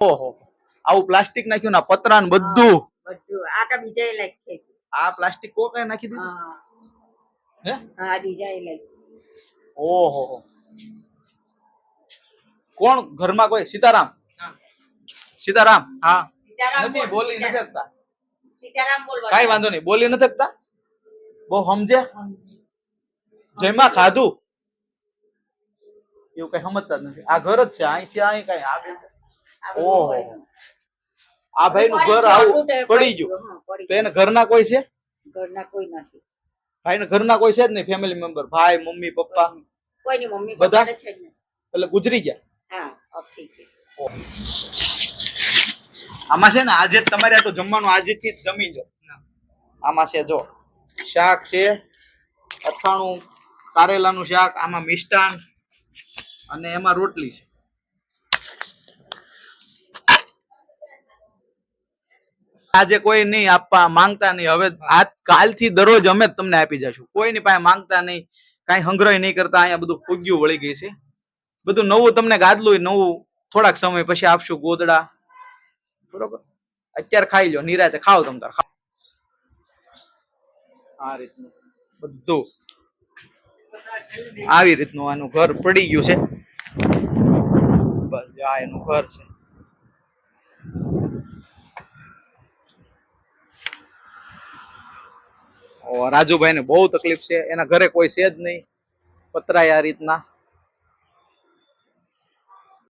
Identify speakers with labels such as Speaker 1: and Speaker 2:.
Speaker 1: ઓહો, આવું પ્લાસ્ટિક નાખ્યું ના પતરા ને બધું.
Speaker 2: બધું આ તો બીજા લાઈક છે.
Speaker 1: આ પ્લાસ્ટિક કોકે નાખી દીધું. હે
Speaker 2: હા બીજા લાઈક.
Speaker 1: ઓહો, કોણ ઘરમાં કોઈ? સીતારામ. સીતારામ.
Speaker 3: હા
Speaker 1: નથી બોલી નથી શકતા.
Speaker 2: સીતારામ બોલવા.
Speaker 1: કઈ વાંધો નહીં, બોલી નથી શકતા. બહુ સમજે. જેમાં ખાધું એવું કઈ સમજતા જ નથી. આ ઘર જ છે, અહીંથી અહીં કઈ આગળ. ઓહો, આ ભાઈ નું ઘર આવું પડી ગયું. તો એને ઘરના કોઈ છે?
Speaker 2: ઘરના કોઈ નથી.
Speaker 1: ભાઈ ને ઘરના કોઈ છે જ નહીં? ફેમિલી મેમ્બર, ભાઈ, મમ્મી, પપ્પા?
Speaker 2: કોઈની મમ્મી
Speaker 1: બધા
Speaker 2: પપ્પા છે જ નહીં.
Speaker 1: એટલે ગુજરી ગયા.
Speaker 2: હા ઓફ થઈ ગઈ.
Speaker 1: આમાં છે ને આજે તમારે આ તો જમવાનું આજેથી જ જમી જો. આમાં છે જો શાક છે, અથાણું, કારેલાનું શાક, આમાં મિષ્ટાન અને એમાં રોટલી છે. આજે કોઈ નહીં આપવા માંગતા નહીં. હવે આજ કાલથી દરરોજ અમે જ તમને આપી જશું. કોઈની પાસે માંગતા નહીં, કાંઈ સંગ્રહ નહીં કરતા. અહીંયા બધું ફૂગ્યું વળી ગઈ છે. બધું નવું તમને ગાદલું નવું થોડાક સમય પછી આપશું. ગોદડા બરોબર. અત્યારે ખાઈ લો, નિરાતે ખાઓ તમ તાર. આ રીતનું બધું આવી રીતનું આનું ઘર પડી ગયું છે. બસ આ એનું ઘર છે. રાજુભાઈ ને બહુ તકલીફ છે. એના ઘરે કોઈ છે જ નહીં. પતરાય આ રીતના